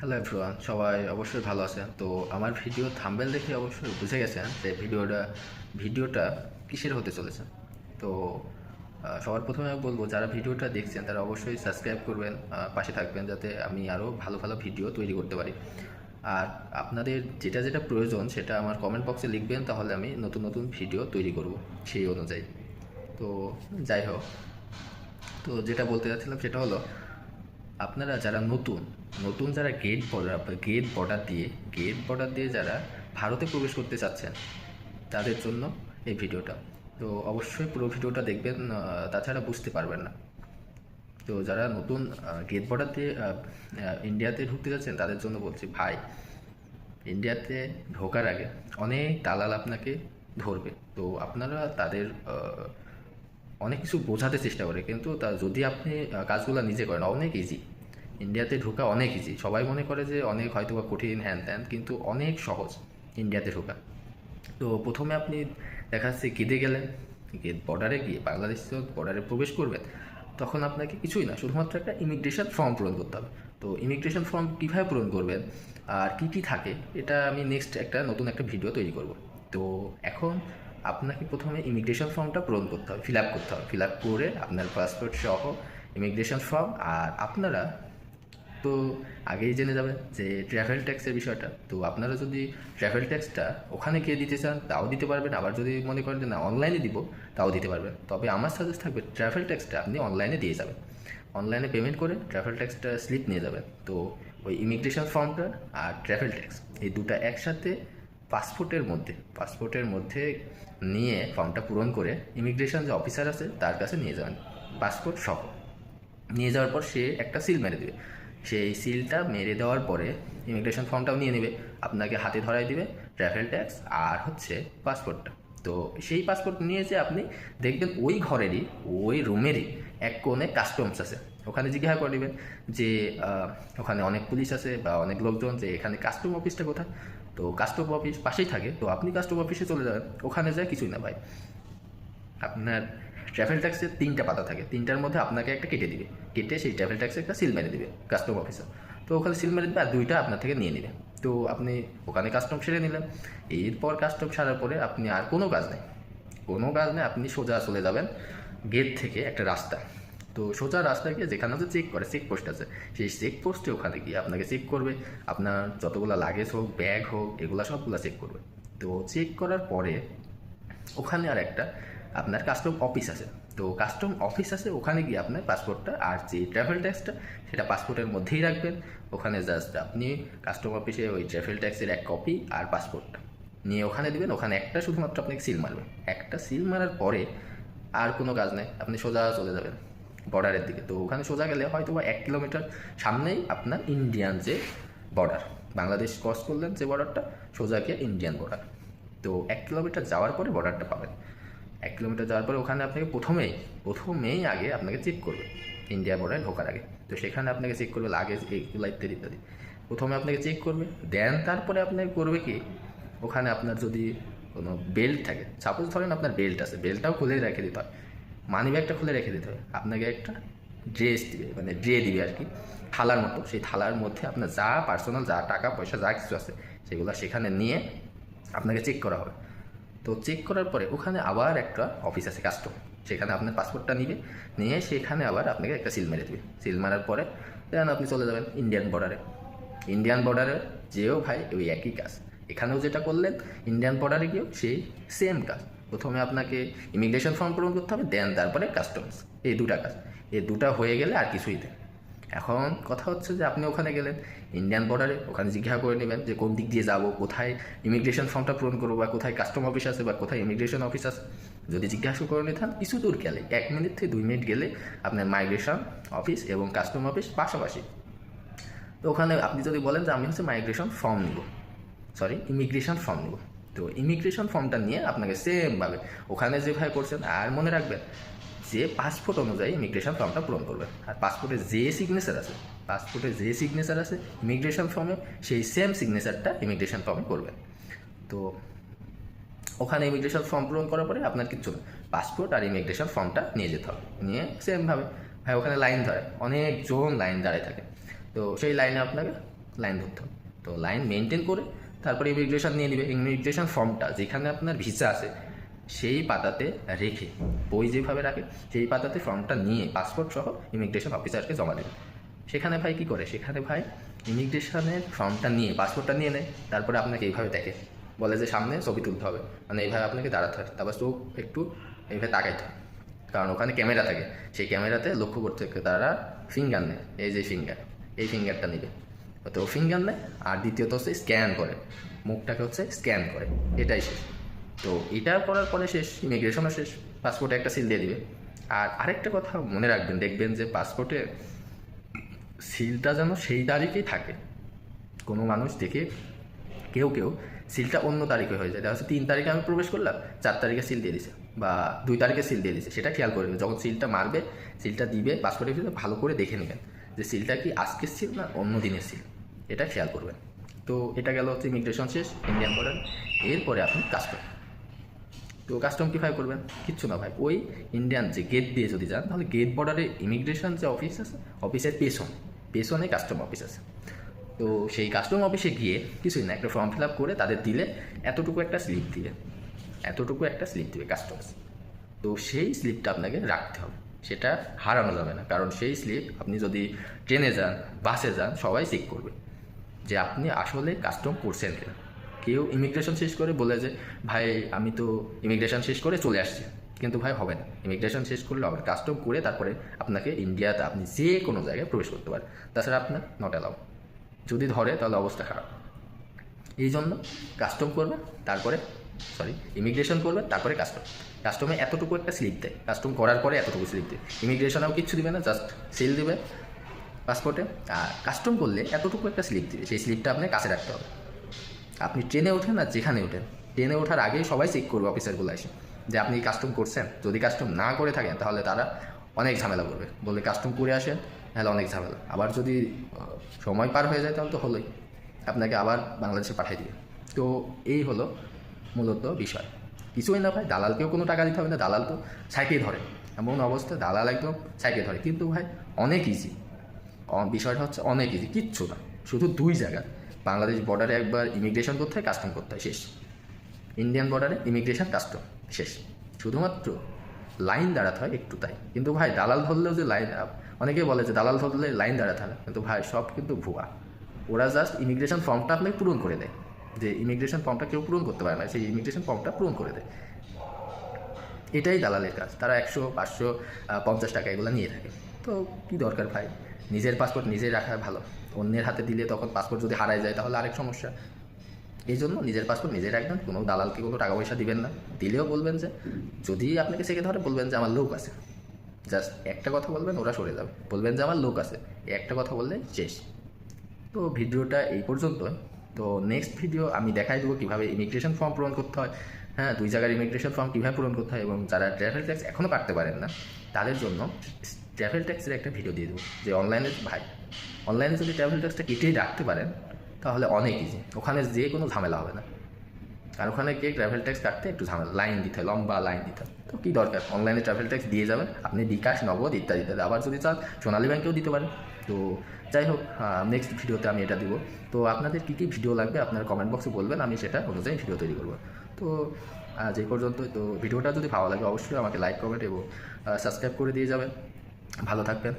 Hello everyone, সবাই অবশ্যই ভালো আছেন। তো আমার ভিডিও থাম্বনেল দেখে অবশ্যই বুঝে গেছেন যে ভিডিওটা কিসের হতে চলেছে। তো সবার প্রথমে আমি বলবো, যারা ভিডিওটা দেখছেন তারা অবশ্যই সাবস্ক্রাইব করবেন, পাশে থাকবেন যাতে আমি আরও ভালো ভালো ভিডিও তৈরি করতে পারি। আর আপনাদের যেটা যেটা প্রয়োজন সেটা আমার কমেন্ট বক্সে লিখবেন, তাহলে আমি নতুন নতুন ভিডিও তৈরি করব সেই অনুযায়ী। তো যাই হোক, তো যেটা বলতে যাচ্ছিলাম সেটা হলো, আপনারা যারা নতুন নতুন যারা গেট বর্ডার দিয়ে যারা ভারতে প্রবেশ করতে চাচ্ছেন তাদের জন্য এই ভিডিওটা। তো অবশ্যই পুরো ভিডিওটা দেখবেন, তাছাড়া বুঝতে পারবেন না। তো যারা নতুন গেট বর্ডার দিয়ে ইন্ডিয়াতে ঢুকতে যাচ্ছেন তাদের জন্য বলছি, ভাই, ইন্ডিয়াতে ঢোকার আগে অনেক দালাল আপনাকে ধরবে। তো আপনারা তাদের অনেক কিছু বোঝাতে চেষ্টা করে, কিন্তু তা যদি আপনি কাজগুলো নিজে করেন অনেক ইজি। ইন্ডিয়াতে ঢোকা অনেক ইজি। সবাই মনে করে যে অনেক হয়তো বা কঠিন হ্যান ত্যান, কিন্তু অনেক সহজ ইন্ডিয়াতে ঢোকা। তো প্রথমে আপনি দেখা যাচ্ছে গেটে গেলেন, গেট বর্ডারে গিয়ে বাংলাদেশ বর্ডারে প্রবেশ করবেন। তখন আপনাকে কিছুই না, শুধুমাত্র একটা ইমিগ্রেশন ফর্ম পূরণ করতে হবে। তো ইমিগ্রেশন ফর্ম কীভাবে পূরণ করবেন আর কী কী থাকে, এটা আমি নেক্সট নতুন একটা ভিডিও তৈরি করব। তো এখন আপনাকে প্রথমে ইমিগ্রেশন ফর্মটা পূরণ করতে হবে, ফিল আপ করে আপনার পাসপোর্ট সহ ইমিগ্রেশন ফর্ম। আর আপনারা তো আগেই জেনে যাবেন যে ট্রাভেল ট্যাক্সের বিষয়টা। তো আপনারা যদি ট্রাভেল ট্যাক্সটা ওখানে গিয়ে দিতে চান তাও দিতে পারবেন, আবার যদি মনে করেন যে না অনলাইনে দিব তাও দিতে পারবেন। তবে আমার সাজেস্ট থাকবে ট্রাভেল ট্যাক্সটা আপনি অনলাইনে দিয়ে যাবেন, অনলাইনে পেমেন্ট করে ট্রাভেল ট্যাক্সটা স্লিপ নিয়ে যাবেন। তো ওই ইমিগ্রেশন ফর্মটা আর ট্রাভেল ট্যাক্স এই দুটা একসাথে পাসপোর্টের মধ্যে নিয়ে ফর্মটা পূরণ করে ইমিগ্রেশন যে অফিসার আছে তার কাছে নিয়ে যাবেন, পাসপোর্ট সহ। নিয়ে যাওয়ার পর সে একটা সিল মেরে দেবে। সেই সিলটা মেরে দেওয়ার পরে ইমিগ্রেশন ফর্মটাও নিয়ে নেবে, আপনাকে হাতে ধরাই দিবে ট্রাভেল ট্যাক্স আর হচ্ছে পাসপোর্টটা। তো সেই পাসপোর্ট নিয়ে যে আপনি দেখবেন ওই ঘরেরই, ওই রুমেরই এক কোণে কাস্টমস আছে। ওখানে জিজ্ঞাসা করে নেবেন যে ওখানে অনেক পুলিশ আছে বা অনেক লোকজন, যে এখানে কাস্টম অফিসটা কোথায়। তো কাস্টম অফিস পাশেই থাকে, তো আপনি কাস্টম অফিসে চলে যাবেন। ওখানে যায় কিছুই না ভাই, আপনার ট্রাভেল ট্যাক্সের 3টা পাতা থাকে, 3টার মধ্যে আপনাকে একটা কেটে দিবে, কেটে সেই ট্রাভেল ট্যাক্সে একটা সিল মেরে দিবে কাস্টম অফিসার। তো ওখানে সিল মেরে দেবে আর 2টা আপনার থেকে নিয়ে নেবে। তো আপনি ওখানে কাস্টম সেরে নিলেন। এরপর কাস্টম সারার পরে আপনি আর কোনো কাজ নেই, আপনি সোজা চলে যাবেন গেট থেকে একটা রাস্তা। তো সোজা রাস্তা গিয়ে যেখানে হচ্ছে চেকপোস্ট আছে, সেই চেকপোস্টে ওখানে গিয়ে আপনাকে চেক করবে। আপনার যতগুলো লাগেজ হোক, ব্যাগ হোক, এগুলো সবগুলো চেক করবে। তো চেক করার পরে ওখানে আর একটা আপনার কাস্টম অফিস আছে। তো কাস্টম অফিস আছে, ওখানে গিয়ে আপনার পাসপোর্টটা আর যে ট্রাভেল ট্যাক্সটা সেটা পাসপোর্টের মধ্যেই রাখবেন। ওখানে জাস্ট আপনি কাস্টম অফিসে ওই ট্রাভেল ট্যাক্সের এক কপি আর পাসপোর্টটা নিয়ে ওখানে দেবেন। ওখানে একটা শুধুমাত্র আপনাকে সিল মারবে, একটা সিল মারার পরে আর কোনো কাজ নেই, আপনি সোজা চলে যাবেন বর্ডারের দিকে। তো ওখানে সোজা গেলে হয়তো বা 1 কিলোমিটার সামনেই আপনার ইন্ডিয়ান যে বর্ডার, বাংলাদেশ ক্রস করলেন যে বর্ডারটা, সোজা গিয়ে ইন্ডিয়ান বর্ডার। তো 1 কিলোমিটার যাওয়ার পরে বর্ডারটা পাবেন। 1 কিলোমিটার যাওয়ার পরে ওখানে আপনাকে প্রথমেই আগে আপনাকে চেক করবে ইন্ডিয়া বর্ডারে ঢোকার আগে। তো সেখানে আপনাকে চেক করবে লাগেজ, এইগুলো ইত্যাদি ইত্যাদি। প্রথমে আপনাকে চেক করবে, দেন তারপরে আপনাকে করবে কি, ওখানে আপনার যদি কোনো বেল্ট থাকে, সাপোজ ধরেন আপনার বেল্ট আছে, বেল্টটাও খুলে রেখে দিতে হয়, মানি ব্যাগটা খুলে রেখে দিতে হবে। আপনাকে একটা ড্রেস দিবে, মানে ড্রে দিবে আর কি, থালার মতো। সেই থালার মধ্যে আপনার যা পার্সোনাল, যা টাকা পয়সা, যা কিছু আছে সেগুলো সেখানে নিয়ে আপনাকে চেক করা হবে। তো চেক করার পরে ওখানে আবার একটা অফিস আছে কাস্টম, সেখানে আপনার পাসপোর্টটা নিয়ে সেখানে আবার আপনাকে একটা সিল মেরে দেবে। সিল মারার পরে দেন আপনি চলে যাবেন ইন্ডিয়ান বর্ডারে যেও ভাই ওই একই কাজ, এখানেও যেটা করলেন ইন্ডিয়ান বর্ডারে গিয়েও সেই সেম কাজ। প্রথমে আপনাকে ইমিগ্রেশন ফর্ম পূরণ করতে হবে, দেন তারপরে কাস্টমস। এই দুটা হয়ে গেলে আর কিছুই দেন। এখন কথা হচ্ছে যে আপনি ওখানে গেলেন ইন্ডিয়ান বর্ডারে, ওখানে জিজ্ঞাসা করে নেবেন যে কোন দিক দিয়ে যাব, কোথায় ইমিগ্রেশন ফর্মটা পূরণ করবো, বা কোথায় কাস্টম অফিস আছে, বা কোথায় ইমিগ্রেশন অফিস আছে। যদি জিজ্ঞাসা করে নিতেন, কিছু দূর গেলে 1 মিনিট থেকে 2 মিনিট গেলে আপনার মাইগ্রেশন অফিস এবং কাস্টম অফিস পাশাপাশি। তো ওখানে আপনি যদি বলেন যে আমি হচ্ছে ইমিগ্রেশন ফর্ম নিব, তো ইমিগ্রেশন ফর্মটা নিয়ে আপনাকে সেমভাবে ওখানে যেভাবে করছেন, আর মনে রাখবেন যে পাসপোর্ট অনুযায়ী ইমিগ্রেশন ফর্মটা পূরণ করবেন। আর পাসপোর্টে যে সিগনেচার আছে ইমিগ্রেশন ফর্মে, সেই সেম সিগনেচারটা ইমিগ্রেশন ফর্মে করবেন। তো ওখানে ইমিগ্রেশন ফর্ম পূরণ করার পরে আপনার কিছু না, পাসপোর্ট আর ইমিগ্রেশন ফর্মটা নিয়ে যেতে হবে। নিয়ে সেমভাবে ভাই ওখানে লাইন ধরে, অনেকজন লাইন দাঁড়ায় থাকে। তো সেই লাইনে আপনাকে লাইন ধরতে হবে। তো লাইন মেনটেন করে তারপরে ইমিগ্রেশন নিয়ে নেবে। ইমিগ্রেশন ফর্মটা যেখানে আপনার ভিসা আছে সেই পাতাতে রেখে, বই যেভাবে রাখে সেই পাতাতে ফর্মটা নিয়ে পাসপোর্ট সহ ইমিগ্রেশন অফিসারকে জমা দেবে। সেখানে ভাই কী করে, সেখানে ভাই ইমিগ্রেশনের ফর্মটা নিয়ে পাসপোর্টটা নিয়ে নেয়, তারপরে আপনাকে এইভাবে দেখে, বলে যে সামনে ছবি তুলতে হবে, মানে এইভাবে আপনাকে দাঁড়াতে হয়, তারপর চোখ একটু এইভাবে তাকাইতে হয়, কারণ ওখানে ক্যামেরা থাকে, সেই ক্যামেরাতে লক্ষ্য করতে থাকে, তারা ফিঙ্গার নেয়, এই যে ফিঙ্গার, এই ফিঙ্গারটা নেবে, তো ফিঙ্গার নেয়। আর দ্বিতীয়ত হচ্ছে স্ক্যান করে, মুখটাকে হচ্ছে স্ক্যান করে, এটাই শেষ। তো এটা করার পরে শেষ, ইমিগ্রেশনও শেষ, পাসপোর্টে একটা সিল দিয়ে দিবে। আর আরেকটা কথা মনে রাখবেন, দেখবেন যে পাসপোর্টে সিলটা যেন সেই তারিখেই থাকে। কোনো মানুষ দেখে কেউ সিলটা অন্য তারিখে হয়ে যায়, দেখা যাচ্ছে 3 তারিখে আমি প্রবেশ করলাম, 4 তারিখে সিল দিয়ে দিছে, বা 2 তারিখে সিল দিয়ে দিছে, সেটা খেয়াল করবেন। যখন সিলটা মারবে, সিলটা দিবে পাসপোর্টের ভিতরে, ভালো করে দেখে নেবেন যে সিলটা কি আজকের সিল না অন্য দিনের সিল, এটা খেয়াল করবেন। তো এটা গেল হচ্ছে ইমিগ্রেশন শেষ, ইন্ডিয়ান বর্ডার। এরপরে আপনি কাস্টম। তো কাস্টম কীভাবে করবেন, কিচ্ছু না ভাই, ওই ইন্ডিয়ান যে গেট দিয়ে যদি যান, তাহলে গেট বর্ডারে ইমিগ্রেশন যে অফিস আছে, অফিসের পেছনে কাস্টম অফিস আছে। তো সেই কাস্টম অফিসে গিয়ে কিছুই না, একটা ফর্ম ফিল আপ করে তাদের দিলে এতটুকু একটা স্লিপ দিবে কাস্টমস। তো সেই স্লিপটা আপনাকে রাখতে হবে, সেটা হারানো যাবে না, কারণ সেই স্লিপ আপনি যদি ট্রেনে যান, বাসে যান, সবাই চেক করবে যে আপনি আসলে কাস্টম করছেন কিনা। কেউ ইমিগ্রেশন শেষ করে বলে যে ভাই আমি তো ইমিগ্রেশন শেষ করে চলে আসছি, কিন্তু ভাই হবে না, ইমিগ্রেশন শেষ করলে হবে, কাস্টম করে তারপরে আপনাকে ইন্ডিয়াতে আপনি যে কোনো জায়গায় প্রবেশ করতে পারেন, তাছাড়া আপনার নট অ্যালাউ। যদি ধরে তাহলে অবস্থা খারাপ। এই জন্য কাস্টম করবেন, তারপরে ইমিগ্রেশন করবেন, তারপরে কাস্টমে এতটুকু একটা স্লিপ দেয়, কাস্টম করার পরে এতটুকু স্লিপ দেয়। ইমিগ্রেশনেও কিচ্ছু দিবে না, জাস্ট সিল দিবে পাসপোর্টে। আর কাস্টম করলে এতটুকু একটা স্লিপ দিবে, সেই স্লিপটা আপনি কাছে রাখতে হবে। আপনি ট্রেনে ওঠেন আর যেখানে ওঠেন, ট্রেনে ওঠার আগেই সবাই চেক করবে, অফিসারগুলো এসে, যে আপনি কাস্টম করছেন। যদি কাস্টম না করে থাকেন তাহলে তারা অনেক ঝামেলা করবে, বললে কাস্টম করে আসেন, তাহলে অনেক ঝামেলা। আবার যদি সময় পার হয়ে যায় তাহলে তো হলোই, আপনাকে আবার বাংলাদেশে পাঠিয়ে দিবে। তো এই হলো মূলত বিষয়, কিছুই না ভাই। দালালকেও কোনো টাকা দিতে হবে না, দালাল তো সাইকেল ধরে, এমন অবস্থা দালাল একদম সাইকেল ধরে। কিন্তু ভাই অনেক ইজি, বিষয়টা হচ্ছে অনেক ইজি, কিচ্ছু না, শুধু 2 জায়গা, বাংলাদেশ বর্ডারে একবার ইমিগ্রেশন করতে হয়, কাস্টম করতে হয়, শেষ। ইন্ডিয়ান বর্ডারে ইমিগ্রেশন, কাস্টম, শেষ। শুধুমাত্র লাইন দাঁড়াতে হয় একটু, তাই। কিন্তু ভাই দালাল ধরলেও যে লাইন, অনেকে বলে যে দালাল ধরলে লাইন দাঁড়াতে হয়, কিন্তু ভাই সব কিন্তু ভুয়া। ওরা জাস্ট ইমিগ্রেশন ফর্মটা আপনাকে পূরণ করে দেয়, যে ইমিগ্রেশন ফর্মটা কেউ পূরণ করতে পারে না, সেই ইমিগ্রেশন ফর্মটা পূরণ করে দেয়। এটাই দালালের কাজ, তারা 100, 500, 50 টাকা এগুলো নিয়ে থাকে। তো কী দরকার ভাই, নিজের পাসপোর্ট নিজেই রাখা ভালো। অন্যের হাতে দিলে তখন পাসপোর্ট যদি হারায় যায় তাহলে আরেক সমস্যা। এই জন্য নিজের পাসপোর্ট নিজেই রাখবেন, কোনো দালালকে কোনো টাকা পয়সা দিবেন না। দিলেও বলবেন যে, যদি আপনাকে চেকে ধরে, বলবেন যে আমার লোক আছে, জাস্ট একটা কথা বলবেন, ওরা সরে যাবে, বলবেন যে আমার লোক আছে, এই একটা কথা বললে শেষ। তো ভিডিওটা এই পর্যন্ত। তো নেক্সট ভিডিও আমি দেখাই দেবো কীভাবে ইমিগ্রেশন ফর্ম পূরণ করতে হয়, হ্যাঁ, 2 জায়গার ইমিগ্রেশন ফর্ম কীভাবে পূরণ করতে হয়, এবং যারা ট্রাভেল ট্যাক্স এখনও কাটতে পারেন না তাদের জন্য ট্রাভেল ট্যাক্সের একটা ভিডিও দিয়ে দেবো, যে অনলাইনে যদি ট্রাভেল ট্যাক্সটা কেটেই রাখতে পারেন তাহলে অনেক ইজি, ওখানে যে কোনো ঝামেলা হবে না। আর ওখানে গিয়ে ট্রাভেল ট্যাক্স কাটতে একটু ঝামেলা, লাইন দিতে হয়, লম্বা লাইন দিতে হয়। তো কী দরকার, অনলাইনে ট্রাভেল ট্যাক্স দিয়ে যাবেন আপনি, বিকাশ, নগদ ইত্যাদি ইত্যাদি। আবার যদি চান সোনালী ব্যাংকেও দিতে পারেন। তো যাই হোক, নেক্সট ভিডিওতে আমি এটা দিব। তো আপনাদের কী কী ভিডিও লাগবে আপনার কমেন্ট বক্সে বলবেন, আমি সেটা অনুযায়ী ভিডিও তৈরি করবো। তো আজ এই পর্যন্ত। তো ভিডিওটা যদি ভালো লাগে অবশ্যই আমাকে লাইক, কমেন্ট এবং সাবস্ক্রাইব করে দিয়ে যাবেন। ভালো থাকবেন।